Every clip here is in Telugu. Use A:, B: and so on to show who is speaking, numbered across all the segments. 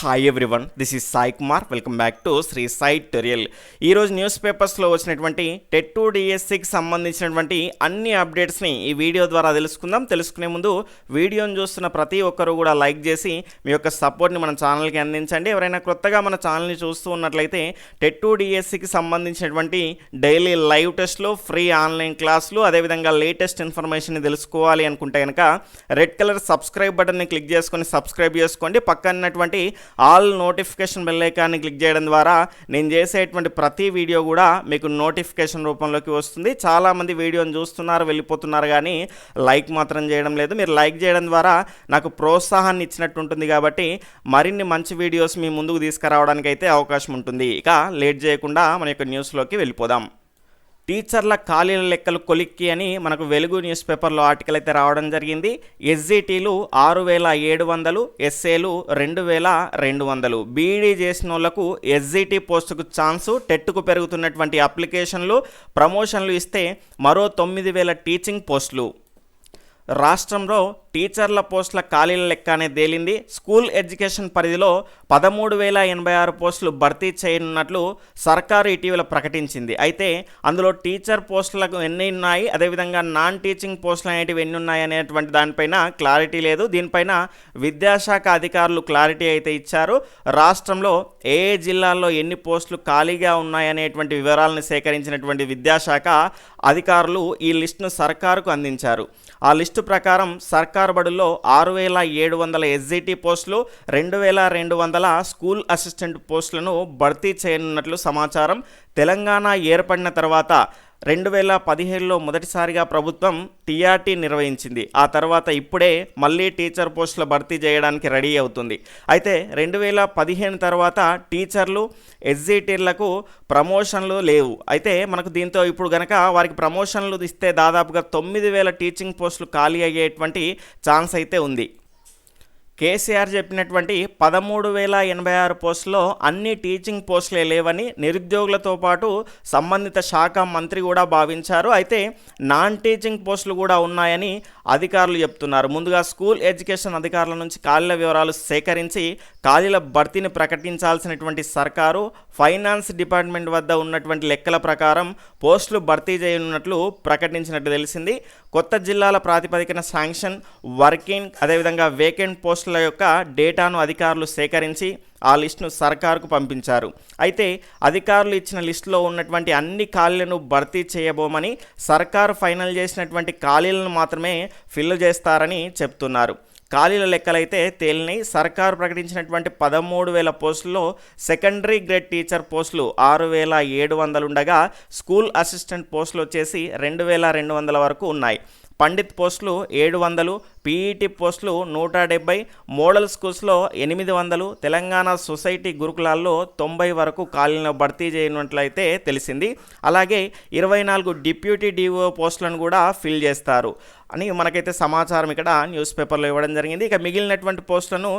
A: Hi everyone, this is Sai Kumar. Welcome back to Sri Sai tutorial. ఈరోజు న్యూస్ పేపర్స్లో వచ్చినటువంటి టెట్ 2 డిఎస్సికి సంబంధించినటువంటి అన్ని అప్డేట్స్ని ఈ వీడియో ద్వారా తెలుసుకుందాం. తెలుసుకునే ముందు వీడియోని చూస్తున్న ప్రతి ఒక్కరు కూడా లైక్ చేసి మీ యొక్క సపోర్ట్ని మన ఛానల్కి అందించండి. ఎవరైనా కొత్తగా మన ఛానల్ని చూస్తూ ఉన్నట్లయితే టెట్ 2 డిఎస్సికి సంబంధించినటువంటి డైలీ లైవ్ టెస్ట్లు, ఫ్రీ ఆన్లైన్ క్లాసులు, అదేవిధంగా లేటెస్ట్ ఇన్ఫర్మేషన్ని తెలుసుకోవాలి అనుకుంటే కనుక రెడ్ కలర్ సబ్స్క్రైబ్ బటన్ని క్లిక్ చేసుకొని సబ్స్క్రైబ్ చేసుకోండి. పక్కనటువంటి ఆల్ నోటిఫికేషన్ బెల్ ఐకాన్ని క్లిక్ చేయడం ద్వారా నేను చేసేటువంటి ప్రతి వీడియో కూడా మీకు నోటిఫికేషన్ రూపంలోకి వస్తుంది. చాలామంది వీడియోని చూస్తున్నారు, వెళ్ళిపోతున్నారు, కానీ లైక్ మాత్రం చేయడం లేదు. మీరు లైక్ చేయడం ద్వారా నాకు ప్రోత్సాహాన్ని ఇచ్చినట్టు ఉంటుంది కాబట్టి మరిన్ని మంచి వీడియోస్ మీ ముందుకు తీసుకురావడానికి అయితే అవకాశం ఉంటుంది. ఇక లేట్ చేయకుండా మన యొక్క న్యూస్లోకి వెళ్ళిపోదాం. టీచర్ల ఖాళీల లెక్కలు కొలిక్కి అని మనకు వెలుగు న్యూస్ పేపర్లో ఆర్టికల్ అయితే రావడం జరిగింది. ఎస్జిటీలు 6700, ఎస్ఏలు 2200. బీఈడీ చేసిన వాళ్ళకు ఎస్జిటి పోస్టుకు ఛాన్సు. టెట్కు పెరుగుతున్నటువంటి అప్లికేషన్లు, ప్రమోషన్లు ఇస్తే మరో 9000 టీచింగ్ పోస్టులు. రాష్ట్రంలో టీచర్ల పోస్టుల ఖాళీల లెక్క అనేది తేలింది. స్కూల్ ఎడ్యుకేషన్ పరిధిలో 13,086 పోస్టులు భర్తీ చేయనున్నట్లు సర్కారు ఇటీవల ప్రకటించింది. అయితే అందులో టీచర్ పోస్టులకు ఎన్ని ఉన్నాయి, అదేవిధంగా నాన్ టీచింగ్ పోస్టులు అనేటివి ఎన్ని ఉన్నాయి అనేటువంటి దానిపైన క్లారిటీ లేదు. దీనిపైన విద్యాశాఖ అధికారులు క్లారిటీ అయితే ఇచ్చారు. రాష్ట్రంలో ఏ జిల్లాల్లో ఎన్ని పోస్టులు ఖాళీగా ఉన్నాయనేటువంటి వివరాలను సేకరించినటువంటి విద్యాశాఖ అధికారులు ఈ లిస్టును సర్కారుకు అందించారు. ఆ లిస్టు ప్రకారం సర్కారు బడుల్లో 6700 ఎస్జిటి పోస్టులు, 2200 స్కూల్ అసిస్టెంట్ పోస్టులను భర్తీ చేయనున్నట్లు సమాచారం. తెలంగాణ ఏర్పడిన తర్వాత 2017లో మొదటిసారిగా ప్రభుత్వం టీఆర్టీ నిర్వహించింది. ఆ తర్వాత ఇప్పుడే మళ్ళీ టీచర్ పోస్టుల భర్తీ చేయడానికి రెడీ అవుతుంది. అయితే 2015 తర్వాత టీచర్లు, ఎస్జిటీలకు ప్రమోషన్లు లేవు. అయితే మనకు దీంతో ఇప్పుడు గనక వారికి ప్రమోషన్లు ఇస్తే దాదాపుగా 9000 టీచింగ్ పోస్టులు ఖాళీ అయ్యేటువంటి ఛాన్స్ అయితే ఉంది. కేసీఆర్ చెప్పినటువంటి 13,086 పోస్టులో అన్ని టీచింగ్ పోస్టులే లేవని నిరుద్యోగులతో పాటు సంబంధిత శాఖ మంత్రి కూడా భావించారు. అయితే నాన్ టీచింగ్ పోస్టులు కూడా ఉన్నాయని అధికారులు చెప్తున్నారు. ముందుగా స్కూల్ ఎడ్యుకేషన్ అధికారుల నుంచి ఖాళీల వివరాలు సేకరించి ఖాళీల భర్తీని ప్రకటించాల్సినటువంటి సర్కారు ఫైనాన్స్ డిపార్ట్మెంట్ వద్ద ఉన్నటువంటి లెక్కల ప్రకారం పోస్టులు భర్తీ చేయనున్నట్లు ప్రకటించినట్టు తెలిసింది. కొత్త జిల్లాల ప్రాతిపదికన శాంక్షన్, వర్కింగ్, అదేవిధంగా వేకెంట్ పోస్టుల యొక్క డేటాను అధికారులు సేకరించి ఆ లిస్టును సర్కారుకు పంపించారు. అయితే అధికారులు ఇచ్చిన లిస్టులో ఉన్నటువంటి అన్ని ఖాళీలను భర్తీ చేయబోమని, సర్కారు ఫైనల్ చేసినటువంటి ఖాళీలను మాత్రమే ఫిల్ చేస్తారని చెప్తున్నారు. ఖాళీల లెక్కలైతే తేలినాయి. సర్కారు ప్రకటించినటువంటి 13,000 పోస్టుల్లో సెకండరీ గ్రేడ్ టీచర్ పోస్టులు 6700 ఉండగా స్కూల్ అసిస్టెంట్ పోస్టులు వచ్చేసి 2200 వరకు ఉన్నాయి. పండిత్ పోస్టులు 700, పీఈటీ పోస్టులు 170, మోడల్ స్కూల్స్లో 800, తెలంగాణ సొసైటీ గురుకులాల్లో 90 వరకు ఖాళీలను భర్తీ చేయనున్నట్లయితే తెలిసింది. అలాగే 24 డిప్యూటీ డిఓ పోస్టులను కూడా ఫిల్ చేస్తారు అని మనకైతే సమాచారం ఇక్కడ న్యూస్ పేపర్లో ఇవ్వడం జరిగింది. ఇక మిగిలినటువంటి పోస్టులను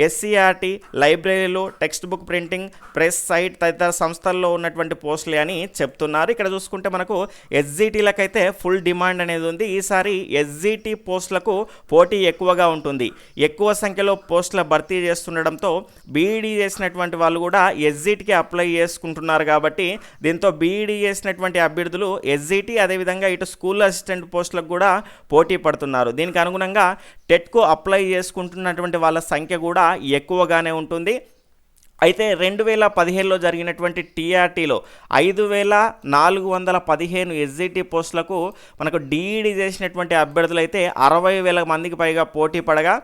A: ఎస్సీఆర్టీ, లైబ్రరీలు, text book printing, press site తదితర సంస్థల్లో ఉన్నటువంటి పోస్టులే అని చెప్తున్నారు. ఇక్కడ చూసుకుంటే మనకు ఎస్జిటీలకైతే ఫుల్ డిమాండ్ అనేది ఉంది. ఈసారి ఎస్జిటి పోస్టులకు పోటీ ఎక్కువగా ఉంటుంది. ఎక్కువ సంఖ్యలో పోస్టుల భర్తీ చేస్తుండడంతో బీఈడీ చేసినటువంటి వాళ్ళు కూడా ఎస్జిటికి అప్లై చేసుకుంటున్నారు. కాబట్టి దీంతో బీఈడీ చేసినటువంటి అభ్యర్థులు ఎస్జిటి, అదేవిధంగా ఇటు స్కూల్ అసిస్టెంట్ పోస్టులకు కూడా పోటీ పడుతున్నారు. దీనికి అనుగుణంగా టెట్కు అప్లై చేసుకుంటున్నటువంటి వాళ్ళ సంఖ్య కూడా ఎక్కువగానే ఉంటుంది. అయితే 2017లో జరిగినటువంటి టీఆర్టీలో 5415 ఎస్జిటి పోస్టులకు మనకు డీఈడీ చేసినటువంటి అభ్యర్థులు అయితే 60,000 మందికి పైగా పోటీ పడగా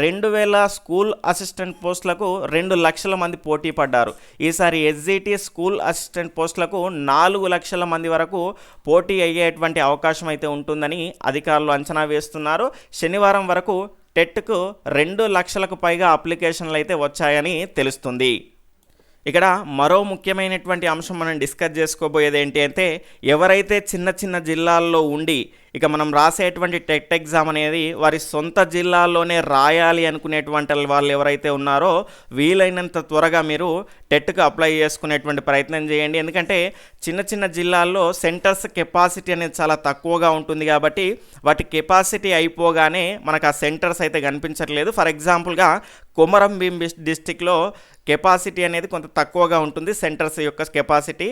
A: 2000 స్కూల్ అసిస్టెంట్ పోస్టులకు 2 లక్షల మంది పోటీ పడ్డారు. ఈసారి ఎస్జిటి స్కూల్ అసిస్టెంట్ పోస్టులకు 4 లక్షల మంది వరకు పోటీ అయ్యేటువంటి అవకాశం అయితే ఉంటుందని అధికారులు అంచనా వేస్తున్నారు. శనివారం వరకు టెట్కు 2 లక్షలకు పైగా అప్లికేషన్లు అయితే వచ్చాయని తెలుస్తుంది. ఇక్కడ మరో ముఖ్యమైనటువంటి అంశం మనం డిస్కస్ చేసుకోబోయేది ఏంటి అంటే, ఎవరైతే చిన్న చిన్న జిల్లాల్లో ఉండి ఇక మనం రాసేటువంటి టెట్ ఎగ్జామ్ అనేది వారి సొంత జిల్లాల్లోనే రాయాలి అనుకునేటువంటి వాళ్ళు ఎవరైతే ఉన్నారో వీలైనంత త్వరగా మీరు టెట్కు అప్లై చేసుకునేటువంటి ప్రయత్నం చేయండి. ఎందుకంటే చిన్న చిన్న జిల్లాల్లో సెంటర్స్ కెపాసిటీ అనేది చాలా తక్కువగా ఉంటుంది కాబట్టి వాటి కెపాసిటీ అయిపోగానే మనకు ఆ సెంటర్స్ అయితే కనిపించట్లేదు. ఫర్ ఎగ్జాంపుల్గా కొమరం భీం డిస్టిక్లో కెపాసిటీ అనేది కొంత తక్కువగా ఉంటుంది, సెంటర్స్ యొక్క కెపాసిటీ.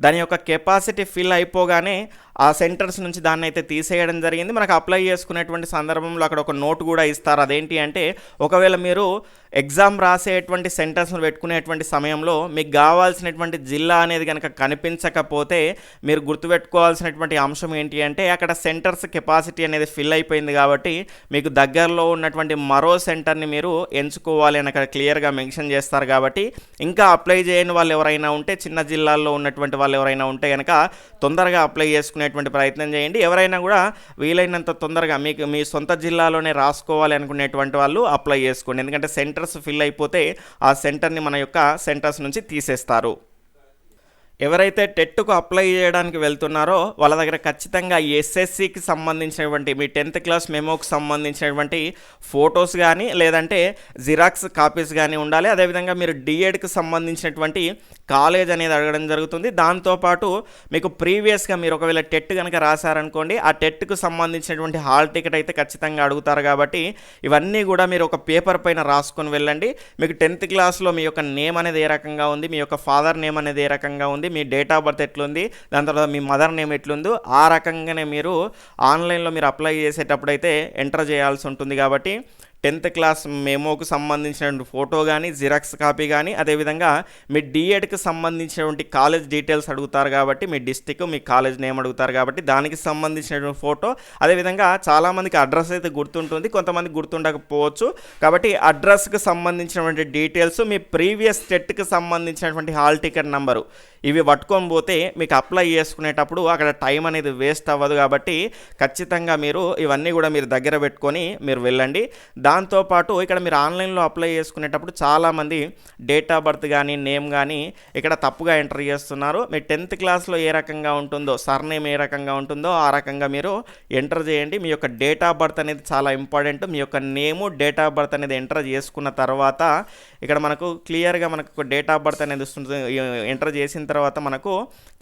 A: దాని యొక్క కెపాసిటీ ఫిల్ అయిపోగానే ఆ సెంటర్స్ నుంచి దాన్ని అయితే తీసేయడం జరిగింది. మనకు అప్లై చేసుకునేటువంటి సందర్భంలో అక్కడ ఒక నోట్ కూడా ఇస్తారు. అదేంటి అంటే ఒకవేళ మీరు ఎగ్జామ్ రాసేటువంటి సెంటర్స్ను పెట్టుకునేటువంటి సమయంలో మీకు కావాల్సినటువంటి జిల్లా అనేది కనుక కనిపించకపోతే మీరు గుర్తుపెట్టుకోవాల్సినటువంటి అంశం ఏంటి అంటే అక్కడ సెంటర్స్ కెపాసిటీ అనేది ఫిల్ అయిపోయింది కాబట్టి మీకు దగ్గరలో ఉన్నటువంటి మరో సెంటర్ని మీరు ఎంచుకోవాలి అని అక్కడ క్లియర్గా మెన్షన్ చేస్తారు. కాబట్టి ఇంకా అప్లై చేయని వాళ్ళు ఎవరైనా ఉంటే, చిన్న జిల్లాల్లో ఉన్నటువంటి వాళ్ళు ఎవరైనా ఉంటే కనుక తొందరగా అప్లై చేసుకునేటువంటి ప్రయత్నం చేయండి. ఎవరైనా కూడా వీలైనంత తొందరగా మీకు మీ సొంత జిల్లాలోనే రాసుకోవాలి అనుకునేటువంటి వాళ్ళు అప్లై చేసుకోండి. ఎందుకంటే సెంటర్స్ ఫిల్ అయిపోతే ఆ సెంటర్ని మన యొక్క సెంటర్స్ నుంచి తీసేస్తారు. ఎవరైతే టెట్కు అప్లై చేయడానికి వెళ్తున్నారో వాళ్ళ దగ్గర ఖచ్చితంగా ఎస్ఎస్సికి సంబంధించినటువంటి మీ 10th క్లాస్ మెమోకి సంబంధించినటువంటి ఫొటోస్ కానీ లేదంటే జిరాక్స్ కాపీస్ కానీ ఉండాలి. అదేవిధంగా మీరు డిఎడ్కి సంబంధించినటువంటి కాలేజ్ అనేది అడగడం జరుగుతుంది. దాంతోపాటు మీకు ప్రీవియస్గా మీరు ఒకవేళ టెట్ కనుక రాశారనుకోండి, ఆ టెట్కు సంబంధించినటువంటి హాల్ టికెట్ అయితే ఖచ్చితంగా అడుగుతారు. కాబట్టి ఇవన్నీ కూడా మీరు ఒక పేపర్ పైన రాసుకొని వెళ్ళండి. మీకు 10th క్లాస్లో మీ యొక్క నేమ్ అనేది ఏ రకంగా ఉంది, మీ యొక్క ఫాదర్ నేమ్ అనేది ఏ రకంగా ఉంది, మీ డేట్ ఆఫ్ బర్త్ ఎట్లుంది, దాని తర్వాత మీ మదర్ నేమ్ ఎట్లుందో ఆ రకంగానే మీరు ఆన్లైన్లో మీరు అప్లై చేసేటప్పుడు అయితే ఎంటర్ చేయాల్సి ఉంటుంది. కాబట్టి 10th క్లాస్ మెమోకు సంబంధించినటువంటి ఫోటో కానీ, జిరాక్స్ కాపీ కానీ, అదేవిధంగా మీ డిఎడ్కి సంబంధించినటువంటి కాలేజ్ డీటెయిల్స్ అడుగుతారు కాబట్టి మీ డిస్టిక్, మీ కాలేజ్ నేమ్ అడుగుతారు కాబట్టి దానికి సంబంధించినటువంటి ఫోటో, అదేవిధంగా చాలామందికి అడ్రస్ అయితే గుర్తుంటుంది, కొంతమంది గుర్తుండకపోవచ్చు. కాబట్టి అడ్రస్కి సంబంధించినటువంటి డీటెయిల్స్, మీ ప్రీవియస్ టెట్కి సంబంధించినటువంటి హాల్ టికెట్ నెంబరు, ఇవి పట్టుకొని పోతే మీకు అప్లై చేసుకునేటప్పుడు అక్కడ టైం అనేది వేస్ట్ అవ్వదు. కాబట్టి ఖచ్చితంగా మీరు ఇవన్నీ కూడా మీరు దగ్గర పెట్టుకొని మీరు వెళ్ళండి. దాంతోపాటు ఇక్కడ మీరు ఆన్లైన్లో అప్లై చేసుకునేటప్పుడు చాలామంది డేట్ ఆఫ్ బర్త్ కానీ, నేమ్ కానీ ఇక్కడ తప్పుగా ఎంటర్ చేస్తున్నారు. మీ 10th క్లాస్లో ఏ రకంగా ఉంటుందో, సర్నేమ్ ఏ రకంగా ఉంటుందో ఆ రకంగా మీరు ఎంటర్ చేయండి. మీ యొక్క డేట్ ఆఫ్ బర్త్ అనేది చాలా ఇంపార్టెంట్. మీ యొక్క నేము, డేట్ ఆఫ్ బర్త్ అనేది ఎంటర్ చేసుకున్న తర్వాత ఇక్కడ మనకు క్లియర్గా మనకు డేట్ ఆఫ్ బర్త్ అనేది వస్తుంది. ఎంటర్ చేసిన తర్వాత మనకు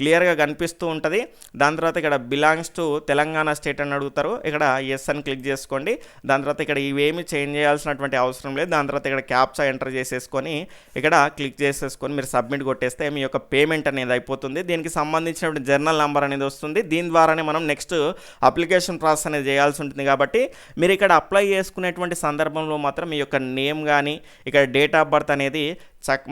A: క్లియర్గా కనిపిస్తూ ఉంటుంది. దాని తర్వాత ఇక్కడ బిలాంగ్స్ టు తెలంగాణ స్టేట్ అని అడుగుతారు. ఇక్కడ ఎస్ అని క్లిక్ చేసుకోండి. దాని తర్వాత ఇక్కడ ఇవేమి చేంజ్ చేయాల్సినటువంటి అవసరం లేదు. దాని తర్వాత ఇక్కడ క్యాప్చా ఎంటర్ చేసేసుకొని ఇక్కడ క్లిక్ చేసేసుకొని మీరు సబ్మిట్ కొట్టేస్తే మీ యొక్క పేమెంట్ అనేది అయిపోతుంది. దీనికి సంబంధించినటువంటి జర్నల్ నెంబర్ అనేది వస్తుంది. దీని ద్వారానే మనం నెక్స్ట్ అప్లికేషన్ ప్రాసెస్ అనేది చేయాల్సి ఉంటుంది. కాబట్టి మీరు ఇక్కడ అప్లై చేసుకునేటువంటి సందర్భంలో మాత్రం మీ యొక్క నేమ్ కానీ, ఇక్కడ డేట్ ఆఫ్ బర్త్ అనేది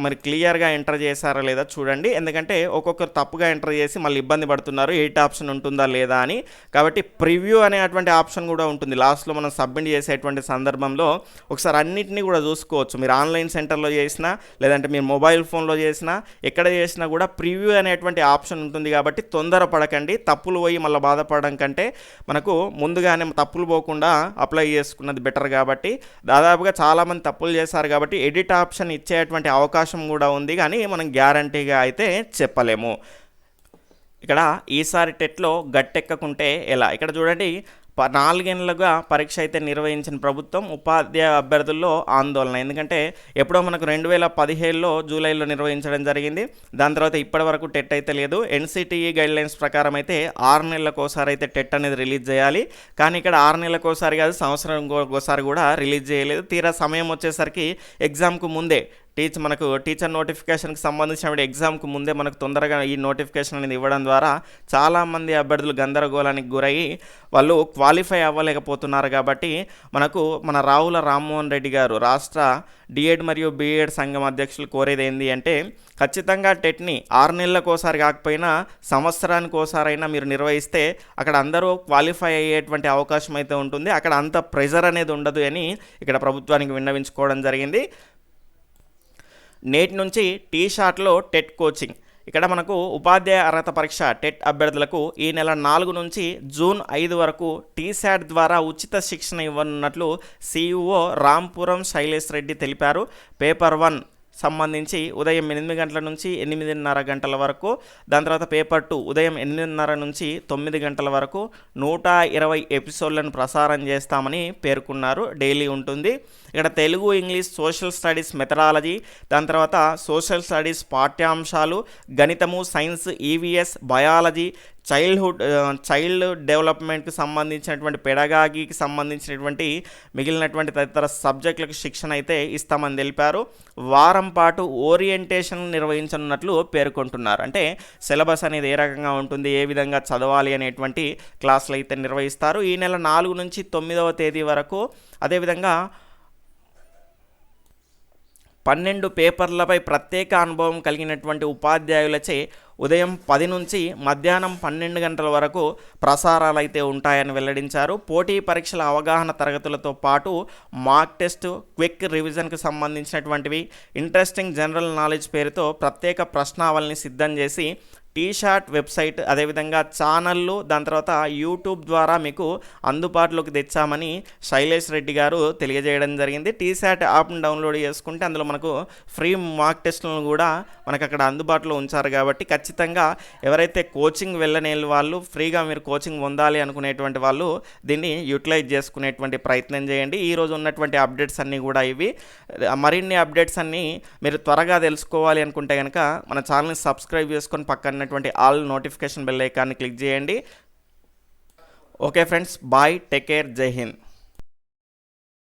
A: మరి క్లియర్గా ఎంటర్ చేశారా లేదా చూడండి. ఎందుకంటే ఒక్కొక్కరు తప్పుగా ఎంటర్ చేసి మళ్ళీ ఇబ్బంది పడుతున్నారు, 8 ఆప్షన్ ఉంటుందా లేదా అని. కాబట్టి ప్రివ్యూ అనేటువంటి ఆప్షన్ కూడా ఉంటుంది లాస్ట్లో మనం సబ్మిట్ చేసేటువంటి సందర్భంలో. ఒకసారి అన్నింటినీ కూడా చూసుకోవచ్చు. మీరు ఆన్లైన్ సెంటర్లో చేసినా లేదంటే మీరు మొబైల్ ఫోన్లో చేసినా ఎక్కడ చేసినా కూడా ప్రివ్యూ అనేటువంటి ఆప్షన్ ఉంటుంది. కాబట్టి తొందరపడకండి. తప్పులు పోయి మళ్ళీ బాధపడడం కంటే మనకు ముందుగానే తప్పులు పోకుండా అప్లై చేసుకున్నది బెటర్. కాబట్టి దాదాపుగా చాలామంది తప్పులు చేశారు కాబట్టి ఎడిట్ ఆప్షన్ ఇచ్చేటువంటి అవకాశం కూడా ఉంది, కానీ మనం గ్యారంటీగా అయితే చెప్పలేము. ఇక్కడ ఈసారి టెట్లో గట్టెక్కకుంటే ఎలా, ఇక్కడ చూడండి 4 ఏళ్ళుగా పరీక్ష అయితే నిర్వహించిన ప్రభుత్వం ఉపాధ్యాయ అభ్యర్థుల్లో ఆందోళన. ఎందుకంటే ఎప్పుడో మనకు 2017లో జూలైలో నిర్వహించడం జరిగింది. దాని తర్వాత ఇప్పటి వరకు టెట్ అయితే లేదు. ఎన్సిటిఈ గైడ్లైన్స్ ప్రకారం అయితే 6 నెలలకోసారి అయితే టెట్ అనేది రిలీజ్ చేయాలి. కానీ ఇక్కడ 6 నెలలకోసారి కాదు, సంవత్సరం ఒకసారి కూడా రిలీజ్ చేయలేదు. తీరా సమయం వచ్చేసరికి ఎగ్జామ్కు ముందే మనకు టీచర్ నోటిఫికేషన్కి సంబంధించిన ఎగ్జామ్కి ముందే మనకు తొందరగా ఈ నోటిఫికేషన్ అనేది ఇవ్వడం ద్వారా చాలామంది అభ్యర్థులు గందరగోళానికి గురయ్యి వాళ్ళు క్వాలిఫై అవ్వలేకపోతున్నారు. కాబట్టి మనకు మన రావుల రామ్మోహన్ రెడ్డి గారు రాష్ట్ర డిఎడ్ మరియు బిఎడ్ సంఘం అధ్యక్షులు కోరేది ఏంటి అంటే ఖచ్చితంగా టెట్ని 6 నెలలకోసారి కాకపోయినా సంవత్సరానికి ఒకసారైనా మీరు నిర్వహిస్తే అక్కడ అందరూ క్వాలిఫై అయ్యేటువంటి అవకాశం అయితే ఉంటుంది. అక్కడ అంత ప్రెజర్ అనేది ఉండదు అని ఇక్కడ ప్రభుత్వానికి విన్నవించుకోవడం జరిగింది. నేటి నుంచి టీ-షాట్లో టెట్ కోచింగ్. ఇక్కడ మనకు ఉపాధ్యాయ అర్హత పరీక్ష టెట్ అభ్యర్థులకు ఈ నెల 4 నుంచి జూన్ 5 వరకు టీశాట్ ద్వారా ఉచిత శిక్షణ ఇవ్వనున్నట్లు సిఇఓ రాంపురం శైలేష్ రెడ్డి తెలిపారు. పేపర్ 1 సంబంధించి ఉదయం 8 గంటల నుంచి 8:30 గంటల వరకు, దాని తర్వాత పేపర్ 2 ఉదయం 8:30 నుంచి 9 గంటల వరకు 120 ఎపిసోడ్లను ప్రసారం చేస్తామని పేర్కొన్నారు. డైలీ ఉంటుంది. ఇక్కడ Telugu, English, social studies methodology, దాని తర్వాత సోషల్ స్టడీస్ పాఠ్యాంశాలు, గణితము, సైన్స్, ఈవీఎస్, బయాలజీ, చైల్డ్ డెవలప్మెంట్కి సంబంధించినటువంటి పెడగాగికి సంబంధించినటువంటి మిగిలినటువంటి తదితర సబ్జెక్టులకు శిక్షణ అయితే ఇస్తామని తెలిపారు. వారం పాటు ఓరియంటేషన్ నిర్వహించనున్నట్లు పేర్కొంటున్నారు. అంటే సిలబస్ అనేది ఏ రకంగా ఉంటుంది, ఏ విధంగా చదవాలి అనేటువంటి క్లాసులు అయితే నిర్వహిస్తారు. ఈ నెల 4 నుంచి 9వ తేదీ వరకు. అదేవిధంగా 12 పేపర్లపై ప్రత్యేక అనుభవం కలిగినటువంటి ఉపాధ్యాయులచే ఉదయం 10 నుంచి మధ్యాహ్నం 12 గంటల వరకు ప్రసారాలు అయితే ఉంటాయని వెల్లడించారు. పోటీ పరీక్షల అవగాహన తరగతులతో పాటు మాక్ టెస్ట్, క్విక్ రివిజన్కి సంబంధించినటువంటివి, ఇంట్రెస్టింగ్ జనరల్ నాలెడ్జ్ పేరుతో ప్రత్యేక ప్రశ్నావళిని సిద్ధం చేసి టీషార్ట్ వెబ్సైట్, అదేవిధంగా ఛానళ్ళు, దాని తర్వాత యూట్యూబ్ ద్వారా మీకు అందుబాటులోకి తెచ్చామని శైలేష్ రెడ్డి గారు తెలియజేయడం జరిగింది. టీశాట్ యాప్ను డౌన్లోడ్ చేసుకుంటే అందులో మనకు ఫ్రీ మాక్ టెస్టులను కూడా మనకు అక్కడ అందుబాటులో ఉంచారు. కాబట్టి ఖచ్చితంగా ఎవరైతే కోచింగ్ వెళ్ళని వాళ్ళు, ఫ్రీగా మీరు కోచింగ్ పొందాలి అనుకునేటువంటి వాళ్ళు దీన్ని యూటిలైజ్ చేసుకునేటువంటి ప్రయత్నం చేయండి. ఈరోజు ఉన్నటువంటి అప్డేట్స్ అన్నీ కూడా ఇవి. మరిన్ని అప్డేట్స్ అన్నీ మీరు త్వరగా తెలుసుకోవాలి అనుకుంటే కనుక మన ఛానల్ని సబ్స్క్రైబ్ చేసుకొని పక్కన ఆల్ నోటిఫికేషన్ బెల్ ఐకాన్ని క్లిక్ చేయండి. Okay friends, bye, take care, జై హింద్.